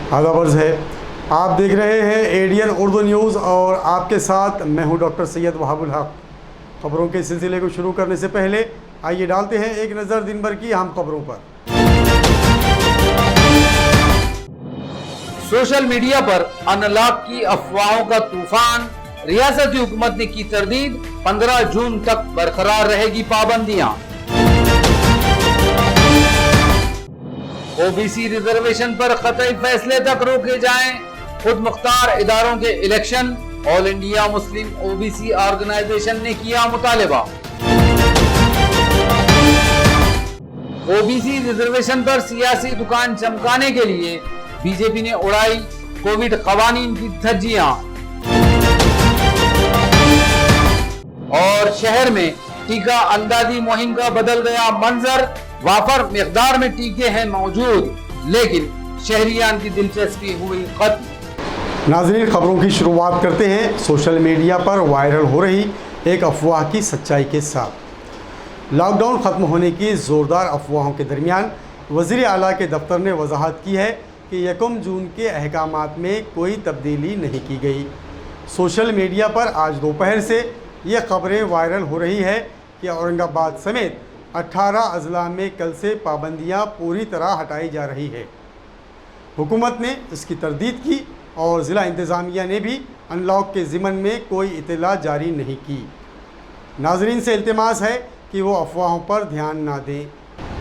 आदाब है, आप देख रहे हैं एडीएन उर्दू न्यूज़ और आपके साथ मैं हूं डॉक्टर सैयद वहाबुल हक। खबरों के सिलसिले को शुरू करने से पहले आइए डालते हैं एक नज़र दिन भर की अहम खबरों पर। सोशल मीडिया पर अनलॉक की अफवाहों का तूफान, रियासती हुकूमत ने की तरदीद, 15 जून तक बरकरार रहेगी पाबंदियां। ओबीसी रिजर्वेशन पर कतई फैसले तक रोके जाएं, खुद मुख्तार इदारों के election, all India Muslim OBC organisation ने किया मुतालिबा। ओबीसी रिजर्वेशन पर सियासी दुकान चमकाने के लिए बीजेपी ने उड़ाई कोविड कवानीन की धज्जियां। और शहर में टीका अंदाजी मुहिम का बदल गया मंजर, वाफर मिकदार में टीके हैं मौजूद, लेकिन शहरियान की दिलचस्पी हुई खत्म। नाज़रीन, खबरों की शुरुआत करते हैं सोशल मीडिया पर वायरल हो रही एक अफवाह की सच्चाई के साथ। लॉकडाउन ख़त्म होने की ज़ोरदार अफवाहों के दरमियान वज़ीर आला के दफ्तर ने वजाहत की है कि 1 जून के अहकामात में कोई तब्दीली नहीं की गई। सोशल मीडिया पर आज दोपहर से ये खबरें वायरल हो रही है कि औरंगाबाद समेत 18 अजला में कल से पाबंदियां पूरी तरह हटाई जा रही है। हुकूमत ने इसकी तरदीद की और ज़िला इंतज़ामिया ने भी अनलॉक के ज़िमन में कोई इत्तला जारी नहीं की। नाज़रीन से इल्तिमास है कि वो अफवाहों पर ध्यान ना दें।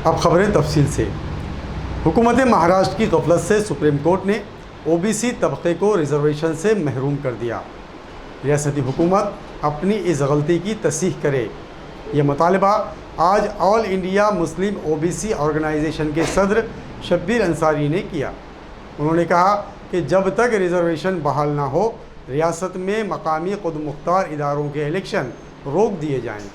अब खबरें तफसील से। हुकूमत महाराष्ट्र की गफलत से सुप्रीम कोर्ट ने ओबीसी तबके को रिजर्वेशन से महरूम कर दिया। रियासती हुकूमत अपनी इस गलती की तस्दीक करे, यह मुतालबा आज all India Muslim OBC organisation के सदर शब्बीर अंसारी ने किया। उन्होंने कहा कि जब तक रिजर्वेशन बहाल ना हो, रियासत में मकामी खुद मुख्तार इदारों के इलेक्शन रोक दिए जाएँ।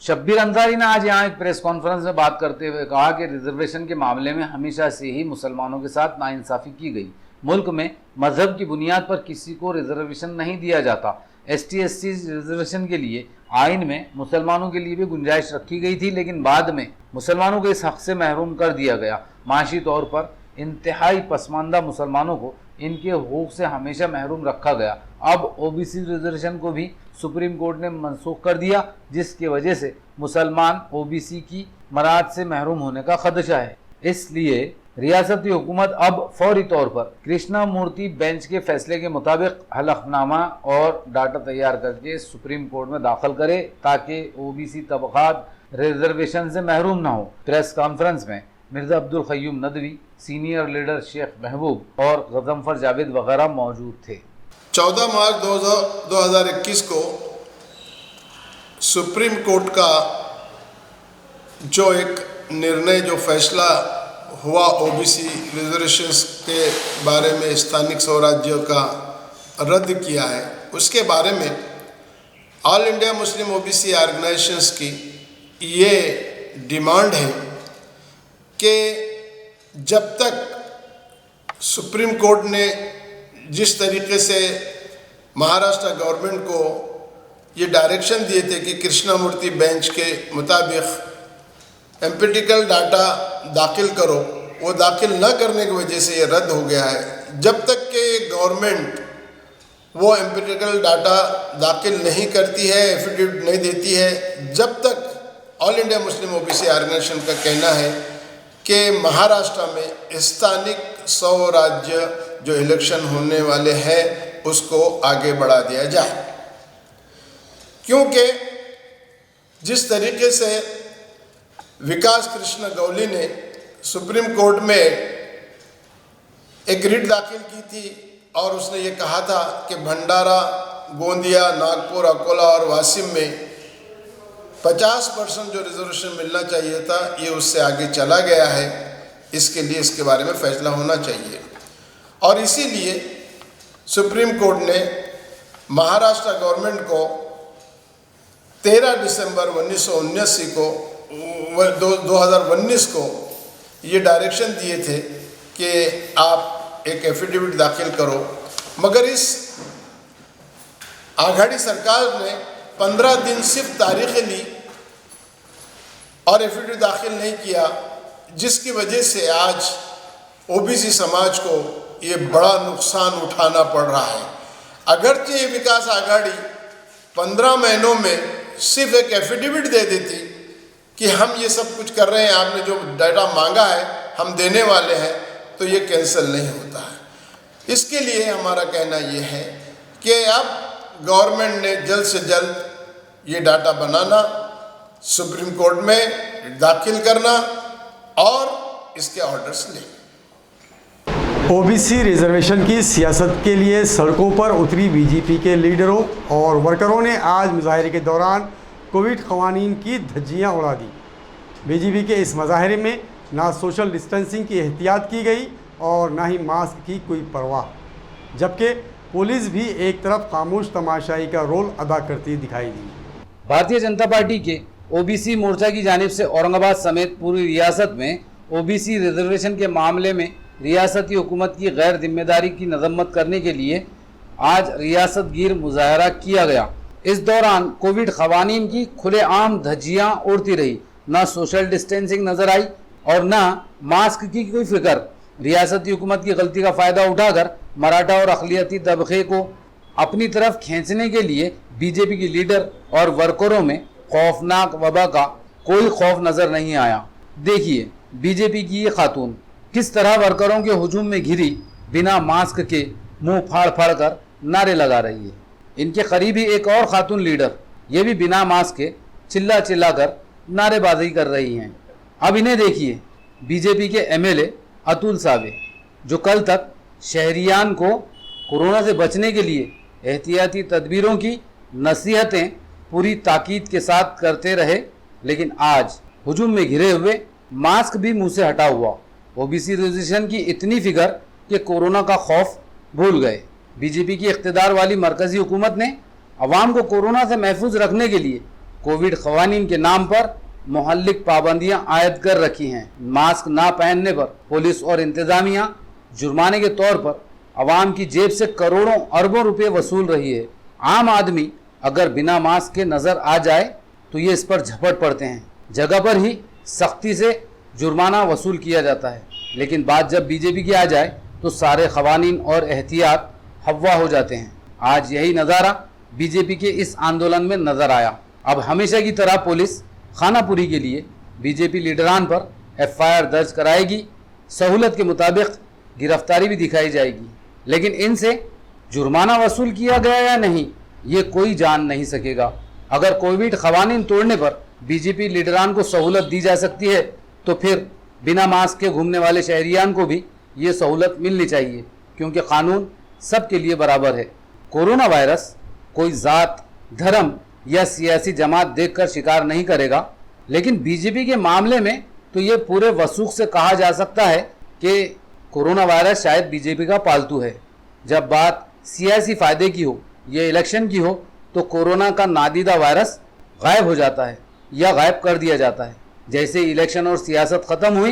शब्बीर अंसारी ने आज यहाँ एक प्रेस कॉन्फ्रेंस में बात करते हुए कहा कि रिजर्वेशन के मामले में हमेशा से ही मुसलमानों के साथ नाइंसाफ़ी की गई। मुल्क में मजहब की बुनियाद पर किसी को रिजर्वेशन नहीं दिया जाता। ST/SC रिजर्वेशन के लिए आइन में मुसलमानों के लिए भी गुंजाइश रखी गई थी, लेकिन बाद में मुसलमानों को इस हक से महरूम कर दिया गया। माशी तौर पर इंतहाई पसमानदा मुसलमानों को इनके हकूक़ से हमेशा महरूम रखा गया। अब ओबीसी रिजर्वेशन को भी सुप्रीम कोर्ट ने मनसूख कर दिया, जिसकी वजह से मुसलमान ओबीसी की मराद से महरूम होने का खदशा है। इसलिए रियासती हुकूमत अब फौरी तौर पर कृष्णा मूर्ति बेंच के फैसले के मुताबिक हलफनामा और डाटा तैयार करके सुप्रीम कोर्ट में दाखिल करे, ताकि ओबीसी तबकात रिजर्वेशन से महरूम ना हो। प्रेस कॉन्फ्रेंस में मिर्जा अब्दुल क़य्यूम नदवी, सीनियर लीडर शेख महबूब और गजनफर जावेद वगैरह मौजूद थे। 14 मार्च 2021 को सुप्रीम कोर्ट का जो एक निर्णय, जो फैसला हुआ ओबीसी रिजर्वेशंस के बारे में स्थानिक स्वराज्य का रद्द किया है, उसके बारे में all India Muslim OBC organisations की ये डिमांड है कि जब तक सुप्रीम कोर्ट ने जिस तरीके से महाराष्ट्र गवर्नमेंट को ये डायरेक्शन दिए थे कि कृष्णा मूर्ति बेंच के मुताबिक एम्पिरिकल डाटा दाखिल करो, वो दाखिल न करने की वजह से ये रद्द हो गया है। जब तक कि गवर्नमेंट वो एम्पिरिकल डाटा दाखिल नहीं करती है, एफिडेविट नहीं देती है, जब तक all India Muslim OBC organisation का कहना है कि महाराष्ट्र में स्थानिक स्वराज्य जो इलेक्शन होने वाले हैं उसको आगे बढ़ा दिया जाए। क्योंकि जिस तरीके से विकास कृष्ण गौली ने सुप्रीम कोर्ट में एक रिट दाखिल की थी और उसने ये कहा था कि भंडारा, गोंदिया, नागपुर, अकोला और वाशिम में 50% जो रिजर्वेशन मिलना चाहिए था, ये उससे आगे चला गया है। इसके लिए इसके बारे में फैसला होना चाहिए और इसीलिए सुप्रीम कोर्ट ने महाराष्ट्र गवर्नमेंट को 13 दिसंबर 1979 को 2019 को ये डायरेक्शन दिए थे कि आप एक एफिडेविट दाखिल करो, मगर इस आघाड़ी सरकार ने 15 दिन सिर्फ तारीखें ली और एफिडेविट दाखिल नहीं किया, जिसकी वजह से आज ओबीसी समाज को ये बड़ा नुकसान उठाना पड़ रहा है। अगरचे ये विकास आघाड़ी 15 महीनों में सिर्फ एक एफिडेविट दे देती कि हम ये सब कुछ कर रहे हैं, आपने जो डाटा मांगा है हम देने वाले हैं, तो ये कैंसिल नहीं होता है। इसके लिए हमारा कहना ये है कि अब गवर्नमेंट ने जल्द से जल्द ये डाटा बनाना, सुप्रीम कोर्ट में दाखिल करना और इसके ऑर्डर्स लें। ओबीसी रिजर्वेशन की सियासत के लिए सड़कों पर उतरी बीजेपी के लीडरों और वर्करों ने आज मुजाहरे के दौरान कोविड क़वानीन की धज्जियां उड़ा दी। बीजेपी के इस मुजाहरे में ना सोशल डिस्टेंसिंग की एहतियात की गई और ना ही मास्क की कोई परवाह, जबकि पुलिस भी एक तरफ खामोश तमाशाई का रोल अदा करती दिखाई दी। भारतीय जनता पार्टी के ओबीसी मोर्चा की जानिब से औरंगाबाद समेत पूरी रियासत में ओबीसी रिजर्वेशन के मामले में रियासती हुकूमत की गैर जिम्मेदारी की मजम्मत करने के लिए आज रियासत गिर मुजाहरा किया गया। इस दौरान कोविड क़वानीन की खुलेआम धज्जियां उड़ती रही, ना सोशल डिस्टेंसिंग नजर आई और ना मास्क की कोई फिक्र। रियासती हुकूमत की गलती का फ़ायदा उठाकर मराठा और अक़लियती तबके को अपनी तरफ खींचने के लिए बीजेपी के लीडर और वर्करों में खौफनाक वबा का कोई खौफ नज़र नहीं आया। देखिए बीजेपी की ये खातून किस तरह वर्करों के हुजूम में घिरी बिना मास्क के मुंह फाड़ फाड़ कर नारे लगा रही है। इनके करीबी एक और खातून लीडर ये भी बिना मास्क के चिल्ला चिल्ला कर नारेबाजी कर रही हैं। अब इन्हें देखिए, बीजेपी के एमएलए अतुल सावे जो कल तक शहरियान को कोरोना से बचने के लिए एहतियाती तदबीरों की नसीहतें पूरी ताकीद के साथ करते रहे, लेकिन आज हुजूम में घिरे हुए मास्क भी मुंह से हटा हुआ। ओबीसी रिजर्वेशन की इतनी फिक्र कि कोरोना का खौफ भूल गए। बीजेपी की इख्तिदार वाली मरकजी हुकूमत ने अवाम को कोरोना से महफूज रखने के लिए कोविड क़वानीन के नाम पर मुहल्लिक पाबंदियां आयद कर रखी हैं। मास्क ना पहनने पर पुलिस और इंतज़ामिया जुर्माने के तौर पर अवाम की जेब से करोड़ों अरबों रुपए वसूल रही है। आम आदमी अगर बिना मास्क के नज़र आ जाए तो ये इस पर झपट पड़ते हैं, जगह पर ही सख्ती से जुर्माना वसूल किया जाता है। लेकिन बात जब बीजेपी की आ जाए तो सारे क़वानीन और एहतियात हवा हो जाते हैं। आज यही नज़ारा बीजेपी के इस आंदोलन में नज़र आया। अब हमेशा की तरह पुलिस खानापुरी के लिए बीजेपी लीडरान पर एफआईआर दर्ज कराएगी, सहूलत के मुताबिक गिरफ्तारी भी दिखाई जाएगी, लेकिन इनसे जुर्माना वसूल किया गया या नहीं ये कोई जान नहीं सकेगा। अगर कोविड क़वानीन तोड़ने पर बीजेपी लीडरान को सहूलत दी जा सकती है तो फिर बिना मास्क के घूमने वाले शहरियान को भी ये सहूलत मिलनी चाहिए, क्योंकि कानून सबके लिए बराबर है। कोरोना वायरस कोई ज़ात, धर्म या सियासी जमात देखकर शिकार नहीं करेगा, लेकिन बीजेपी के मामले में तो ये पूरे वसूख से कहा जा सकता है कि कोरोना वायरस शायद बीजेपी का पालतू है। जब बात सियासी फ़ायदे की हो या इलेक्शन की हो तो कोरोना का नादीदा वायरस गायब हो जाता है या गायब कर दिया जाता है। जैसे इलेक्शन और सियासत ख़त्म हुई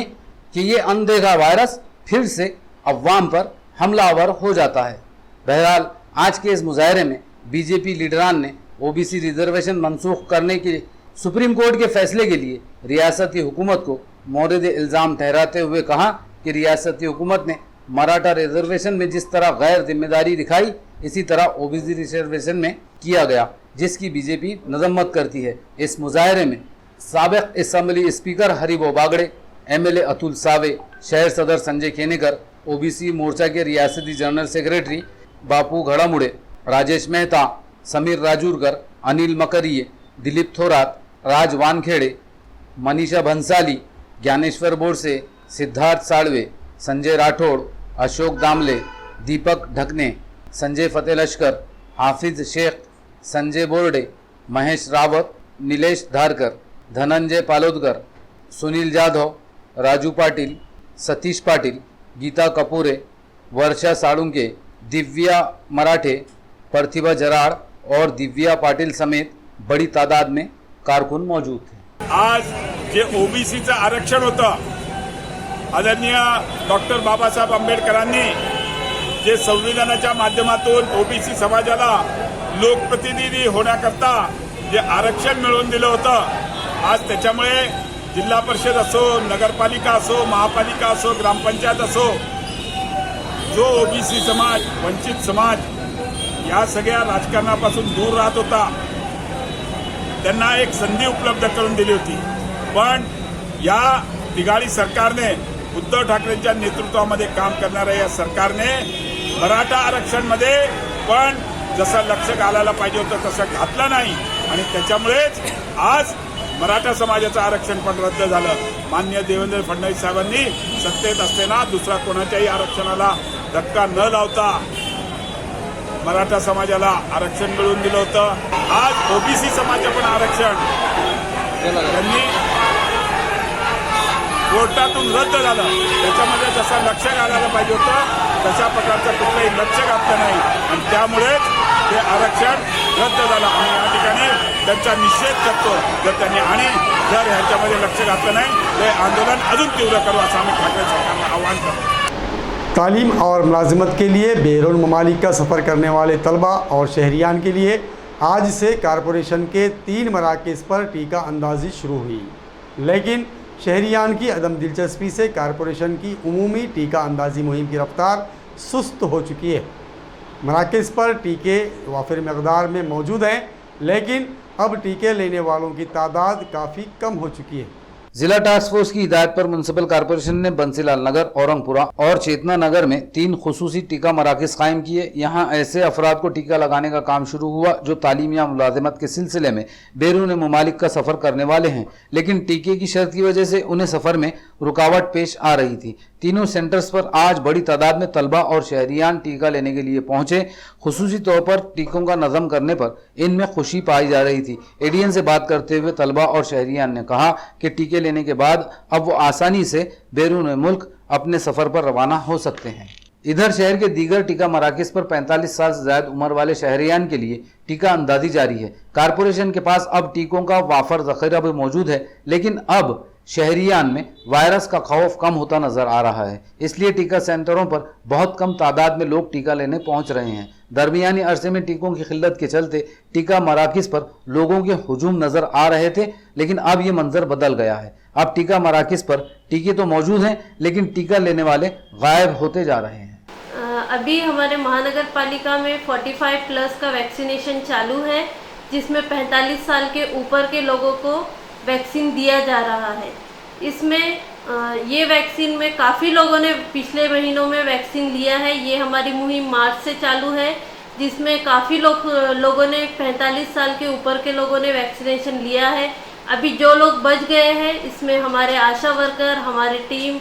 कि ये अनदेखा वायरस फिर से अवाम पर हमलावर हो जाता है। बहरहाल आज के इस मुजाहरे में बीजेपी लीडरान ने ओबीसी रिजर्वेशन मनसूख करने के सुप्रीम कोर्ट के फैसले के लिए रियासती हुकूमत को मोरद इल्ज़ाम ठहराते हुए कहा कि रियासती हुकूमत ने मराठा रिजर्वेशन में जिस तरह गैर जिम्मेदारी दिखाई इसी तरह ओबीसी रिजर्वेशन में किया गया, जिसकी बीजेपी मजम्मत करती है। इस मुजाहरे में साबिक़ assembly speaker Haribhau Bagade, MLA Atul Save, शहर सदर संजय खेनेकर, ओबीसी मोर्चा के रियासती जनरल सेक्रेटरी बापू घड़ामुड़े, राजेश मेहता, समीर राजूरकर, अनिल मकरिये, दिलीप थोरात, राज वानखेड़े, मनीषा भंसाली, ज्ञानेश्वर बोरसे, सिद्धार्थ साड़वे, संजय राठौड़, अशोक दामले, दीपक ढकने, संजय फतेह लश्कर, हाफिज शेख, संजय बोर्डे, महेश रावत, नीलेश धारकर, धनंजय पालोदकर, सुनील जाधव, राजू पाटिल, सतीश पाटिल, गीता कपूरे, वर्षा साळुंके, दिव्या मराठे, प्रतिभा जराड़ और दिव्या पाटिल समेत बड़ी तादाद में कारकुन मौजूद थे। आज जे ओबीसीचं आरक्षण होतं, आदरणीय डॉक्टर बाबासाहेब आंबेडकरांनी जे संविधानाच्या माध्यमातून ओबीसी समाजाला लोकप्रतिनिधी होण्याकरता जे आरक्षण मिळवून दिलं होतं, आज त्याच्यामुळे जिल्हा परिषद असो, नगरपालिका असो, महापालिका असो, ग्रामपंचायत असो, जो ओबीसी समाज, वंचित समाज या सगळ्या राजकारणापासून दूर राहत होता, त्यांना एक संधी उपलब्ध करून दिली होती. पण या तिघाडी सरकारने, उद्धव ठाकरेंच्या नेतृत्वामध्ये काम करणाऱ्या या सरकारने मराठा आरक्षणमध्ये पण जसं लक्ष घालायला पाहिजे होतं तसं घातलं नाही आणि त्याच्यामुळेच आज मराठा समाजाचं आरक्षण पण रद्द झालं. माननीय देवेंद्र फडणवीस साहेबांनी सत्तेत असताना दुसरा कोणाच्याही आरक्षणाला धक्का न लावता मराठा समाजाला आरक्षण मिळवून दिलं होतं. आज ओबीसी समाजाचं पण आरक्षण त्यांनी कोर्टातून रद्द झालं. त्याच्यामध्ये जसं लक्ष घालायला पाहिजे होतं तशा प्रकारचं कुठलंही लक्ष घातलं नाही आणि त्यामुळेच ते आरक्षण रद्द झालं. आणि या ठिकाणी त्यांचा निषेध करतो जर त्यांनी आणि जर ह्याच्यामध्ये लक्ष घातलं नाही ते आंदोलन अजून तीव्र करू असं आम्ही ठाकरे सरकारला आव्हान करतो. तालीम और मुलाजिमत के लिए बैरून ममालिक का सफ़र करने वाले तलबा और शहरियान के लिए आज से कारपोरेशन के 3 मराकज़ पर टीका अंदाजी शुरू हुई, लेकिन शहरियान की अदम दिलचस्पी से कारपोरेशन की उमूमी टीका अंदाजी मुहिम की रफ्तार सुस्त हो चुकी है. मराकज़ पर टीके वाफिर मकदार में मौजूद हैं, लेकिन अब टीके लेने वालों की तादाद काफ़ी कम हो चुकी है. जिला टास्क फोर्स की हिदायत पर म्युनिसिपल कॉर्पोरेशन ने बंसीलाल नगर, औरंगपुरा और चेतना नगर में 3 खुसूसी टीका मराकज़ कायम किए. यहाँ ऐसे अफराद को टीका लगाने का काम शुरू हुआ जो तालीम या मुलाजिमत के सिलसिले में बैरून ममालिक का सफ़र करने वाले हैं, लेकिन टीके की शर्त की वजह से उन्हें सफ़र में रुकावट पेश आ रही थी. तीनों सेंटर्स पर आज बड़ी तादाद में तलबा और शहरियान टीका लेने के लिए पहुंचे. खुसूसी तौर पर टीकों का नज़म करने पर इनमें खुशी पाई जा रही थी. एडीएन से बात करते हुए तलबा और शहरियान ने कहा कि टीके लेने के बाद अब वो आसानी से बैरून मुल्क अपने सफ़र पर रवाना हो सकते हैं. इधर शहर के दीगर टीका मराकज़ पर 45 साल से ज़्यादा उम्र वाले शहरियान के लिए टीका अंदाजी जारी है. कारपोरेशन के पास अब टीकों का वाफर ज़ख़ीरा भी मौजूद है, लेकिन अब शहरियान में वायरस का खौफ कम होता नजर आ रहा है, इसलिए टीका सेंटरों पर बहुत कम तादाद में लोग टीका लेने पहुंच रहे हैं. दरमियानी अरसे में टीकों की किल्लत के चलते टीका मराकज़ पर लोगों के हुजूम नजर आ रहे थे, लेकिन अब ये मंजर बदल गया है. अब टीका मराकज़ पर टीके तो मौजूद हैं, लेकिन टीका लेने वाले गायब होते जा रहे हैं. अभी हमारे महानगर पालिका में 45 प्लस का वैक्सीनेशन चालू है, जिसमें 45 साल के ऊपर के लोगों को वैक्सीन दिया जा रहा है. इसमें ये वैक्सीन में काफ़ी लोगों ने पिछले महीनों में वैक्सीन लिया है. ये हमारी मुहिम मार्च से चालू है, जिसमें काफ़ी लोगों ने 45 साल के ऊपर के लोगों ने वैक्सीनेशन लिया है. अभी जो लोग बच गए हैं, इसमें हमारे आशा वर्कर, हमारी टीम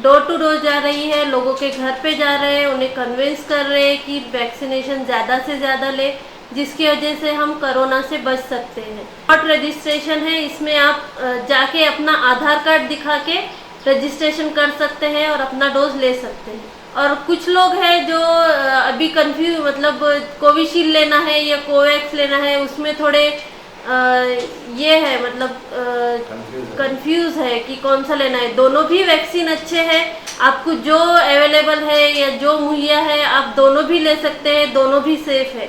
डोर टू डोर जा रही है, लोगों के घर पे जा रहे हैं, उन्हें कन्विंस कर रहे हैं कि वैक्सीनेशन ज़्यादा से ज़्यादा ले, जिसकी वजह से हम कोरोना से बच सकते हैं. और रजिस्ट्रेशन है, इसमें आप जाके अपना आधार कार्ड दिखा के रजिस्ट्रेशन कर सकते हैं और अपना डोज ले सकते हैं. और कुछ लोग हैं जो अभी कंफ्यूज, मतलब कोविशील्ड लेना है या कोवैक्स लेना है, उसमें थोड़े ये है, मतलब कंफ्यूज है कि कौन सा लेना है. दोनों भी वैक्सीन अच्छे हैं, आपको जो अवेलेबल है या जो मुहैया है आप दोनों भी ले सकते हैं, दोनों भी सेफ है.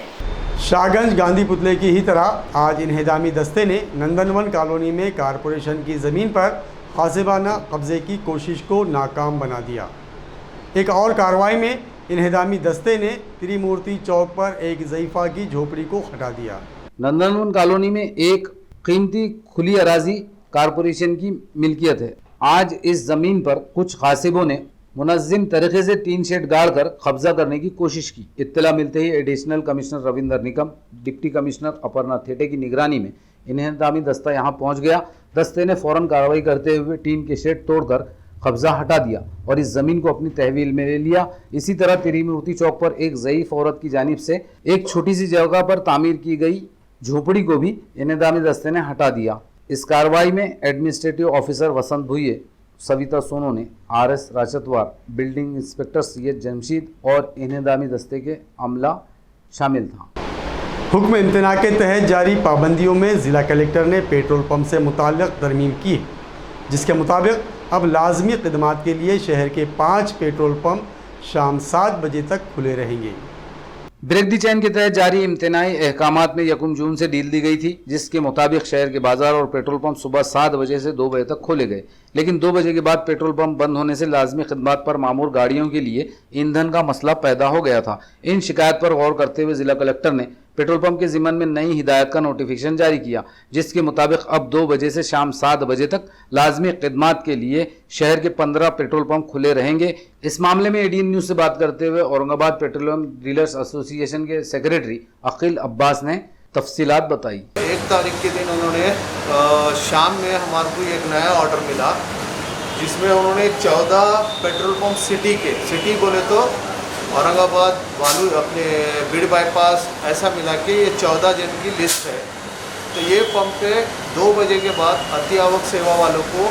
शाहगंज गांधी पुतले की ही तरह आज इन्हेदामी दस्ते ने नंदनवन कॉलोनी में कारपोरेशन की ज़मीन पर ग़ासिबाना कब्ज़े की कोशिश को नाकाम बना दिया. एक और कार्रवाई में इन्हेदामी दस्ते ने त्रिमूर्ति चौक पर एक ज़ईफ़ा की झोपड़ी को हटा दिया. नंदनवन कॉलोनी में एक कीमती खुली अराजी कारपोरेशन की मिल्कियत है. आज इस ज़मीन पर कुछ गासिबों ने मुनज़्ज़िम तरीके से टीन शेड गाड़कर कब्जा करने की कोशिश की. इत्तला मिलते ही additional commissioner Ravinder Nikam, deputy commissioner Aparna Thete की निगरानी में इन्हेदामी दस्ता यहां पहुंच गया. दस्ते ने फौरन कार्रवाई करते हुए टीन के शेड तोड़कर कब्जा हटा दिया और इस ज़मीन को अपनी तहवील में ले लिया. इसी तरह त्रिमूर्ति चौक पर एक ज़ईफ़ औरत की जानिब से एक छोटी सी जगह पर तामीर की गई झोपड़ी को भी इन्हेदामी दस्ते ने हटा दिया. इस कार्रवाई में administrative officer Vasant Bhuiye, Savita Sonone, RS Rachatwar, building inspector Syed Jamsheed और इन्हेदामी दस्ते के अमला शामिल था. हुक्म इम्तना के तहत जारी पाबंदियों में ज़िला कलेक्टर ने पेट्रोल पंप से मुताल्लिक़ तरमीम की, जिसके मुताबिक अब लाजमी खिदमात के लिए शहर के 5 पेट्रोल पंप शाम 7 बजे तक खुले रहेंगे. ब्रेक दी चैन के तहत जारी इम्तनाई अहकामात में 1 जून से ढील दी गई थी, जिसके मुताबिक शहर के बाजार और पेट्रोल पंप सुबह 7 बजे से 2 बजे तक खोले गए। लेकिन 2 बजे के बाद पेट्रोल पंप बंद होने से लाजमी खिदमत पर मामूर गाड़ियों के लिए ईंधन का मसला पैदा हो गया था। इन शिकायत पर गौर करते हुए जिला कलेक्टर ने पेट्रोल पंप के ज़िम्मन में नई हिदायत का नोटिफिकेशन जारी किया, जिसके मुताबिक अब 2 बजे से शाम 7 बजे तक लाजमी खिदमत के लिए शहर के 15 पेट्रोल पंप खुले रहेंगे। इस मामले में एडीएन न्यूज़ से बात करते हुए औरंगाबाद पेट्रोलियम डीलर्स एसोसिएशन के सेक्रेटरी अकील अब्बास ने तफसीलात बताई। 1 तारीख के दिन उन्होंने शाम में हमारे को एक नया ऑर्डर मिला, जिसमें उन्होंने 14 पेट्रोल पंप सिटी बोले तो औरंगाबाद वालू अपने बीड़ बाईपास ऐसा मिला के ये 14 जन की लिस्ट है। तो ये पंप पे 2 बजे के बाद अति आवक सेवा वालों को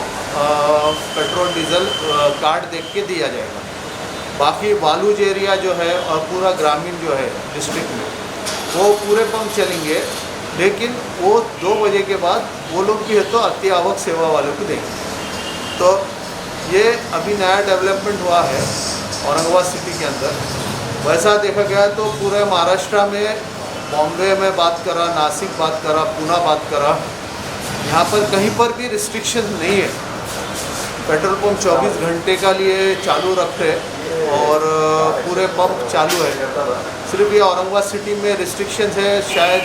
पेट्रोल डीजल कार्ड देख के दिया जाएगा। बाकी वालूज एरिया जो है और पूरा ग्रामीण जो है डिस्ट्रिक्ट में वो पूरे पंप चलेंगे, लेकिन वो 2 बजे के बाद वो लोग भी है तो अति आवक सेवा वालों को देंगे। तो ये अभी नया डेवलपमेंट हुआ है औरंगाबाद सिटी के अंदर। वैसा देखा गया तो पूरे महाराष्ट्र में, बॉम्बे में बात करा, नासिक बात करा, पूना बात करा, यहाँ पर कहीं पर भी रिस्ट्रिक्शन नहीं है। पेट्रोल पंप 24 घंटे का लिए चालू रखते और पूरे पंप चालू है। सिर्फ ये औरंगाबाद सिटी में रिस्ट्रिक्शंस है। शायद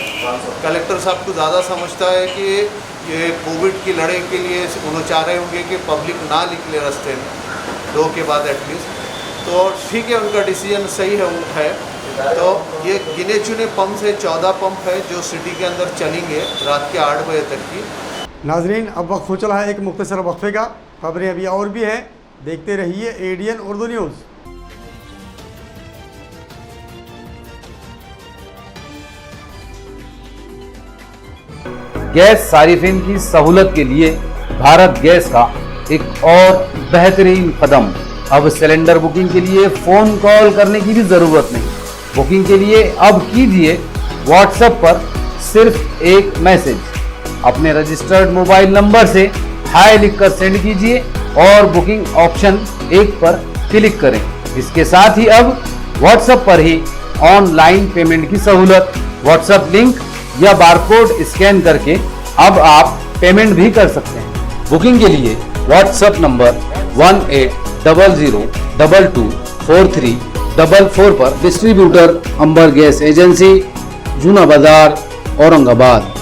कलेक्टर साहब को ज़्यादा समझता है कि ये कोविड की लड़ाई के लिए उन्होंने चाह रहे होंगे कि पब्लिक ना निकले रास्ते में 2 के बाद एटलीस्ट। तो ठीक है, उनका डिसीजन सही है। तो ये गिने चुने पंप से 14 पंप है जो सिटी के अंदर चलेंगे रात के 8 बजे तक की। नाजरीन, अब वक्त हो चला है एक मुख्तसर वक्फे का। खबरें अभी और भी हैं, देखते रहिए एडीएन उर्दू न्यूज़। गैस सारिफिन की सहूलत के लिए भारत गैस का एक और बेहतरीन कदम। अब सिलेंडर बुकिंग के लिए फ़ोन कॉल करने की भी ज़रूरत नहीं। बुकिंग के लिए अब कीजिए व्हाट्सएप पर सिर्फ एक मैसेज, अपने रजिस्टर्ड मोबाइल नंबर से हाय लिखकर सेंड कीजिए और बुकिंग ऑप्शन 1 पर क्लिक करें। इसके साथ ही अब व्हाट्सएप पर ही ऑनलाइन पेमेंट की सहूलत। व्हाट्सएप लिंक या बारकोड स्कैन करके अब आप पेमेंट भी कर सकते हैं। बुकिंग के लिए व्हाट्सएप नंबर 1800224344 पर। डिस्ट्रीब्यूटर अंबर गैस एजेंसी, जूना बाजार, औरंगाबाद।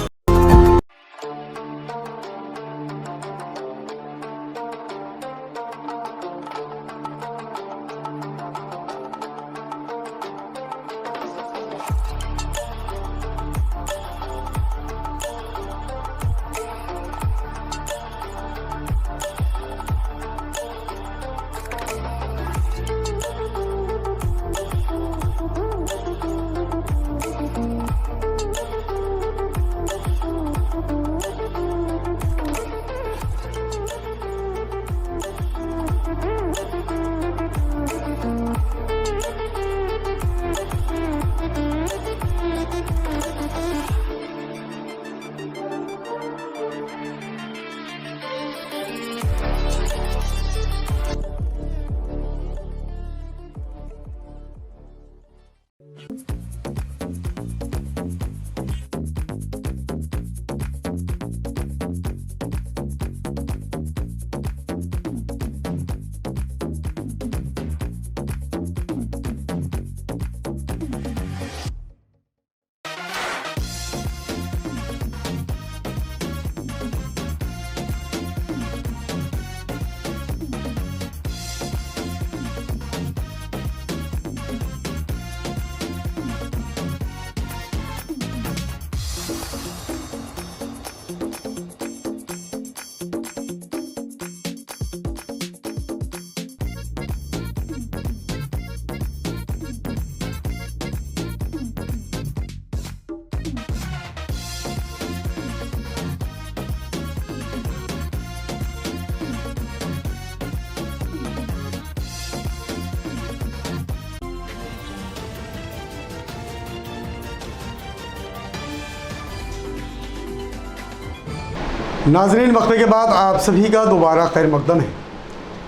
नाजरीन, वक्फे के बाद आप सभी का दोबारा खैर मकदम है।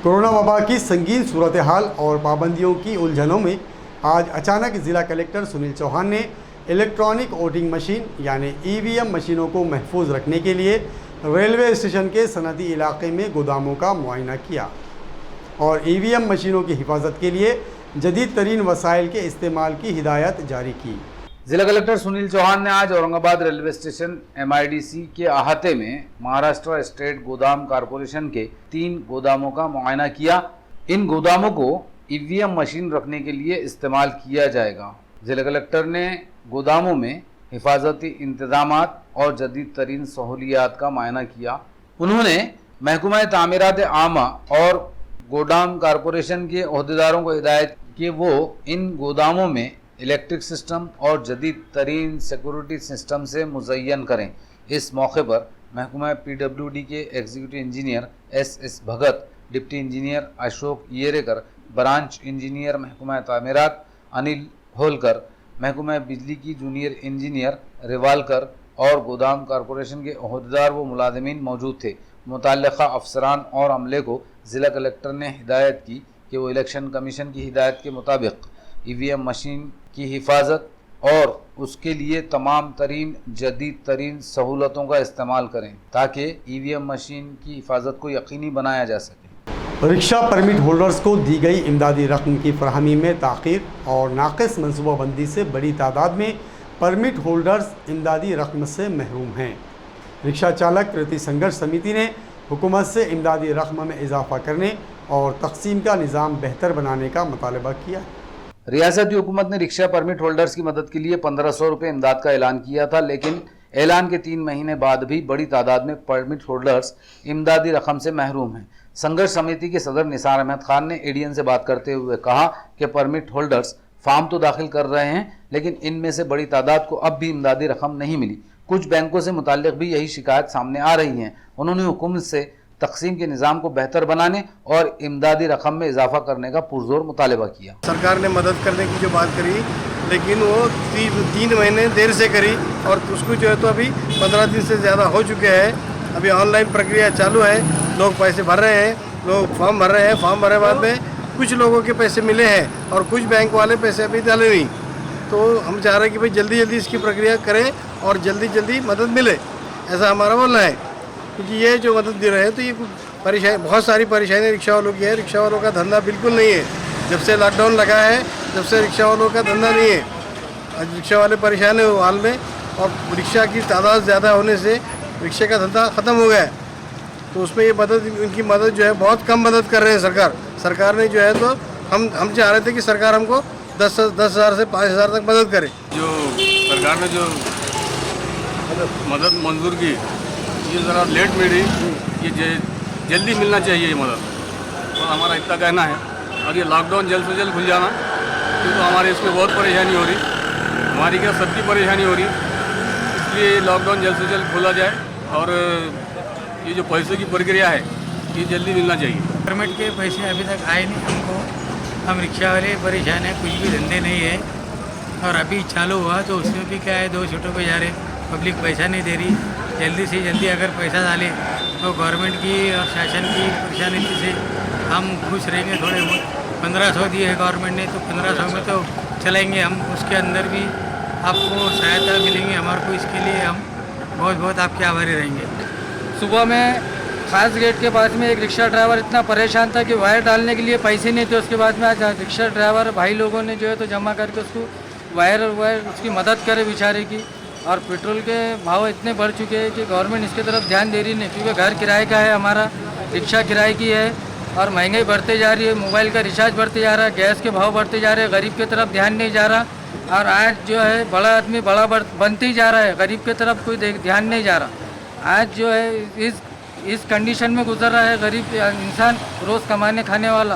कोरोना वबा की संगीन सूरत हाल और पाबंदियों की उलझनों में आज अचानक जिला कलेक्टर सुनील चौहान ने इलेक्ट्रॉनिक वोटिंग मशीन यानी ईवीएम मशीनों को महफूज रखने के लिए रेलवे स्टेशन के सनदी इलाके में गोदामों का मुआयना किया और ईवीएम मशीनों की हिफाजत के लिए जदीद तरीन वसाइल के इस्तेमाल की हिदायत जारी की। जिला कलेक्टर सुनील चौहान ने आज औरंगाबाद रेलवे स्टेशन MIDC के अहाते में महाराष्ट्र स्टेट गोदाम कारपोरेशन के 3 गोदामों का मुआयना किया। इन गोदामों को ईवीएम मशीन रखने के लिए इस्तेमाल किया जाएगा। जिला कलेक्टर ने गोदामों में हिफाजती इंतजामात और जदीद तरीन सहूलियात का मुआयना किया। उन्होंने महकमा तामीरात आमा और गोदाम कारपोरेशन के अहदेदारों को हिदायत कि वो इन गोदामों में इलेक्ट्रिक सिस्टम और जदीद तरीन सिक्योरिटी सिस्टम से मुज़य्यन करें। इस मौके पर महकमा PWD के executive engineer SS Bhagat, deputy engineer Ashok Yerekar, branch engineer महकमा तामीरात अनिल होलकर, महकमा बिजली की जूनियर इंजीनियर रिवालकर और गोदाम कारपोरेशन के अहदेदार व मुलाजिमीन मौजूद थे। मुतल्लिका अफसरान और अमले को ज़िला कलेक्टर ने हिदायत की कि वो इलेक्शन कमीशन की हिदायत के मुताबिक ईवीएम मशीन की हिफाजत और उसके लिए तमाम तरीन जदीद तरीन सहूलतों का इस्तेमाल करें ताकि ईवीएम मशीन की हिफाजत को यकीनी बनाया जा सके। रिक्शा परमिट होल्डर्स को दी गई इमदादी रकम की फरहमी में ताख़ीर और नाक़िस मनसूबाबंदी से बड़ी तादाद में परमिट होल्डर्स इमदादी रकम से महरूम हैं। रिक्शा चालक प्रति संघर्ष समिति ने हुकूमत से इमदादी रकम में इजाफा करने और तकसीम का निज़ाम बेहतर बनाने का मुतालबा किया। रियासती हुकूमत ने रिक्शा परमिट होल्डर्स की मदद के लिए 1500 रुपये इमदाद का ऐलान किया था, लेकिन ऐलान के 3 महीने बाद भी बड़ी तादाद में परमिट होल्डर्स इमदादी रकम से महरूम हैं। संघर्ष समिति के सदर निसार अहमद खान ने ADN से बात करते हुए कहा कि परमिट होल्डर्स फार्म तो दाखिल कर रहे हैं, लेकिन इनमें से बड़ी तादाद को अब भी इमदादी रकम नहीं मिली। कुछ बैंकों से मुताल्लिक भी यही शिकायत सामने आ रही हैं। उन्होंने हुकूमत से तकसीम के निज़ाम को बेहतर बनाने और इमदादी रकम में इजाफा करने का पुरजोर मुतालबा किया। सरकार ने मदद करने की जो बात करी, लेकिन वो 3 महीने देर से करी और उसको जो है तो अभी 15 दिन से ज़्यादा हो चुके हैं। अभी ऑनलाइन प्रक्रिया चालू है, लोग पैसे भर रहे हैं, लोग फॉर्म भर रहे हैं। फॉर्म भरने बाद में कुछ लोगों के पैसे मिले हैं और कुछ बैंक वाले पैसे अभी डाले नहीं। तो हम चाह रहे हैं कि भाई जल्दी जल्दी इसकी प्रक्रिया करें और जल्दी जल्दी मदद मिले, ऐसा हमारा बोलना है। क्योंकि ये जो मदद दे रहे हैं तो ये परेशानी, बहुत सारी परेशानी रिक्शा वालों की है। रिक्शा वालों का धंधा बिल्कुल नहीं है। जब से लॉकडाउन लगा है जब से रिक्शा वालों का धंधा नहीं है। आज रिक्शा वाले परेशान है हाल में, और रिक्शा की तादाद ज़्यादा होने से रिक्शे का धंधा ख़त्म हो गया है। तो उसमें ये मदद, उनकी मदद जो है बहुत कम मदद कर रहे हैं सरकार ने जो है। तो हम चाह रहे थे कि सरकार हमको 10,000 से 5,000 तक मदद करे। जो सरकार ने जो मदद मंजूर की, ये ज़रा लेट मिली, ये जल्दी मिलना चाहिए ये मदद। और हमारा इतना कहना है, और ये लॉकडाउन जल्द से जल्द खुल जाना, क्योंकि हमारे इसमें बहुत परेशानी हो रही, हमारी क्या सबकी परेशानी हो रही। इसलिए लॉकडाउन जल्द से जल्द खोला जाए और ये जो पैसे की प्रक्रिया है ये जल्दी मिलना चाहिए। परमिट के पैसे अभी तक आए नहीं हमको। हम रिक्शा वाले परेशान हैं, कुछ भी धंधे नहीं है। और अभी चालू हुआ तो उसमें भी क्या है, 2 छोटों को जा रहे, पब्लिक पैसा नहीं दे रही। जल्दी से जल्दी अगर पैसा डाले तो गवर्नमेंट की और शासन की परेशानी से हम खुश रहेंगे। थोड़े बहुत 1500 दिए है गवर्नमेंट ने, तो 1500 में तो चलेंगे हम। उसके अंदर भी आपको सहायता मिलेंगी हमारे को, इसके लिए हम बहुत बहुत आपके आभारी रहेंगे। सुबह में खास गेट के पास में एक रिक्शा ड्राइवर इतना परेशान था कि वायर डालने के लिए पैसे नहीं थे। उसके बाद में आज रिक्शा ड्राइवर भाई लोगों ने जो है तो जमा करके उसको वायर उसकी मदद करे बेचारे की। और पेट्रोल के भाव इतने बढ़ चुके हैं कि गवर्नमेंट इसकी तरफ ध्यान दे रही नहीं, क्योंकि घर किराए का है हमारा, रिक्शा किराए की है और महंगाई बढ़ते जा रही है। मोबाइल का रिचार्ज बढ़ते जा रहा है, गैस के भाव बढ़ते जा रहे हैं, गरीब की तरफ ध्यान नहीं जा रहा। और आज जो है बड़ा आदमी बड़ा बनते ही जा रहा है, गरीब की तरफ कोई ध्यान नहीं जा रहा। आज जो है इस कंडीशन में गुजर रहा है गरीब इंसान, रोज़ कमाने खाने वाला,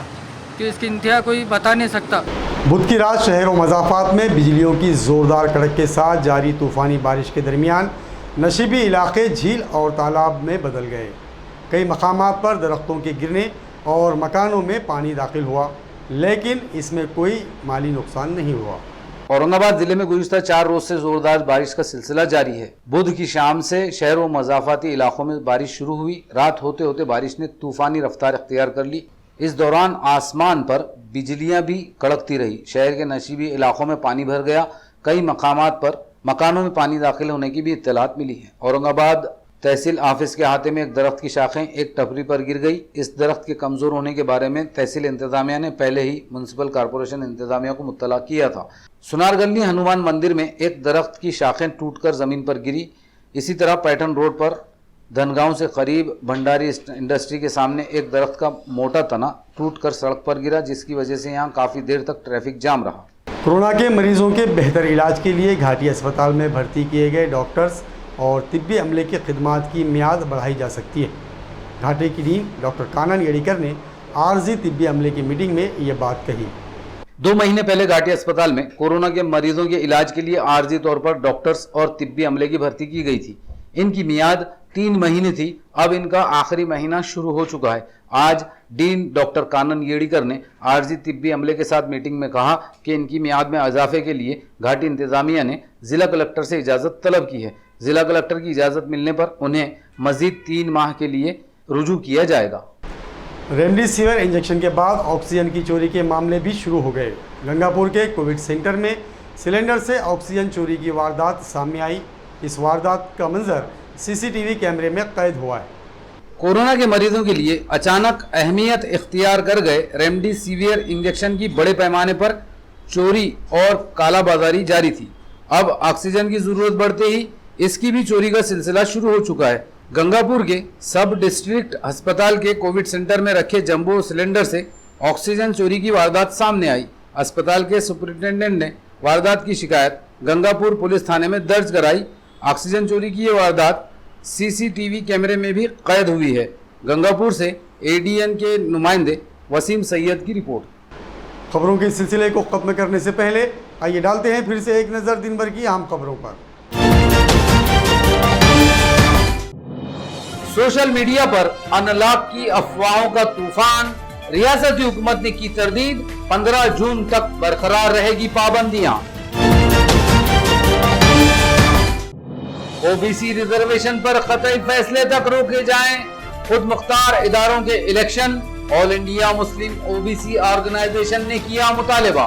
कि इसकी इंतहा कोई बता नहीं सकता। बुध की रात शहर व मज़ाफ़ात में बिजलियों की ज़ोरदार कड़क के साथ जारी तूफ़ानी बारिश के दरमियान नशीबी इलाके झील और तालाब में बदल गए। कई मकामात पर दरख्तों के गिरने और मकानों में पानी दाखिल हुआ, लेकिन इसमें कोई माली नुकसान नहीं हुआ। औरंगाबाद जिले में गुज़िश्ता 4 रोज से जोरदार बारिश का सिलसिला जारी है। बुध की शाम से शहर व मज़ाफ़ाती इलाकों में बारिश शुरू हुई। रात होते होते बारिश ने तूफ़ानी रफ्तार अख्तियार कर ली। इस दौरान आसमान पर बिजलियां भी कड़कती रही। शहर के नशीबी इलाकों में पानी भर गया। कई मकामात पर मकानों में पानी दाखिल होने की भी इत्तलात मिली है। औरंगाबाद तहसील ऑफिस के अहाते में एक दरख्त की शाखें एक टपरी पर गिर गई। इस दरख्त के कमज़ोर होने के बारे में तहसील इंतजामिया ने पहले ही म्यूनसिपल कॉरपोरेशन इंतजामिया को मुत्तला किया था। सुनारगली हनुमान मंदिर में एक दरख्त की शाखें टूटकर ज़मीन पर गिरी। इसी तरह पैटर्न रोड पर धनगांव से करीब भंडारी इंडस्ट्री के सामने एक दरख्त का मोटा तना टूटकर सड़क पर गिरा, जिसकी वजह से यहाँ काफ़ी देर तक ट्रैफिक जाम रहा। कोरोना के मरीजों के बेहतर इलाज के लिए घाटी अस्पताल में भर्ती किए गए डॉक्टर्स और तिब्बी अमले की खिदमात की मियाद बढ़ाई जा सकती है। घाटी की डीन डॉक्टर कानन येड़ीकर ने आर्जी तिब्बी अमले की मीटिंग में ये बात कही। 2 महीने पहले घाटी अस्पताल में कोरोना के मरीजों के इलाज के लिए आर्जी तौर पर डॉक्टर्स और तिब्बी अमले की भर्ती की गई थी। इनकी मियाद 3 महीने थी। अब इनका आखिरी महीना शुरू हो चुका है। आज डीन डॉक्टर कानन येड़ीकर ने आर्जी तिब्बी अमले के साथ मीटिंग में कहा कि इनकी मियाद में इजाफे के लिए घाटी इंतजामिया ने जिला कलेक्टर से इजाज़त तलब की है। जिला कलेक्टर की इजाज़त मिलने पर उन्हें मजीद 3 माह के लिए रुजू किया जाएगा। रेमडेसिविर इंजेक्शन के बाद ऑक्सीजन की चोरी के मामले भी शुरू हो गए। गंगापुर के कोविड सेंटर में सिलेंडर से ऑक्सीजन चोरी की वारदात सामने आई। इस वारदात का मंजर सीसीटीवी कैमरे में कैद हुआ है। कोरोना के मरीजों के लिए अचानक अहमियत इख्तियार कर गए रेमडेसिविर इंजेक्शन की बड़े पैमाने पर चोरी और कालाबाजारी जारी थी। अब ऑक्सीजन की ज़रूरत बढ़ते ही इसकी भी चोरी का सिलसिला शुरू हो चुका है। गंगापुर के सब डिस्ट्रिक्ट अस्पताल के कोविड सेंटर में रखे जंबो सिलेंडर से ऑक्सीजन चोरी की वारदात सामने आई। अस्पताल के सुपरिटेंडेंट ने वारदात की शिकायत गंगापुर पुलिस थाने में दर्ज कराई। ऑक्सीजन चोरी की ये वारदात सीसीटीवी कैमरे में भी कैद हुई है। गंगापुर से एडीएन के नुमाइंदे वसीम सैयद की रिपोर्ट। खबरों के सिलसिले को खत्म करने से पहले आइए डालते हैं फिर से एक नज़र दिन भर की अहम खबरों पर। सोशल मीडिया पर अनलॉक की अफवाहों का तूफान। रियासती हुकूमत ने की तरदीद, 15 जून तक बरकरार रहेगी पाबंदियां। ओबीसी रिजर्वेशन पर कतई फैसले तक रोके जाएं। खुद मुख्तार इदारों के election. All India Muslim OBC organisation ने किया मुतालिबा।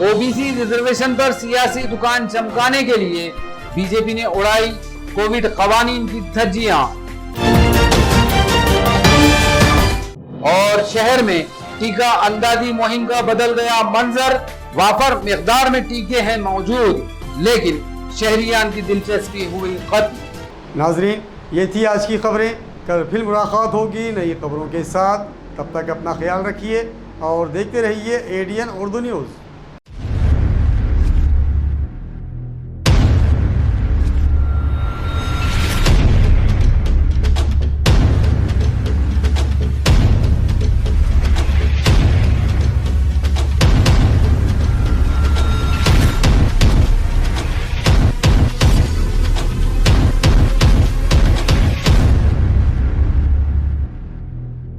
ओबीसी रिजर्वेशन पर सियासी दुकान चमकाने के लिए बीजेपी ने उड़ाई कोविड कवानीन की धज्जियां। और शहर में टीका अंदाजी मुहिम का बदल गया मंजर। वाफर मिकदार में टीके हैं मौजूद, लेकिन शहरियान की दिलचस्पी हुई खत्म। नाजरीन, ये थी आज की खबरें। कल फिर मुलाकात होगी नई खबरों के साथ। तब तक अपना ख्याल रखिए और देखते रहिए एडीएन उर्दू न्यूज़।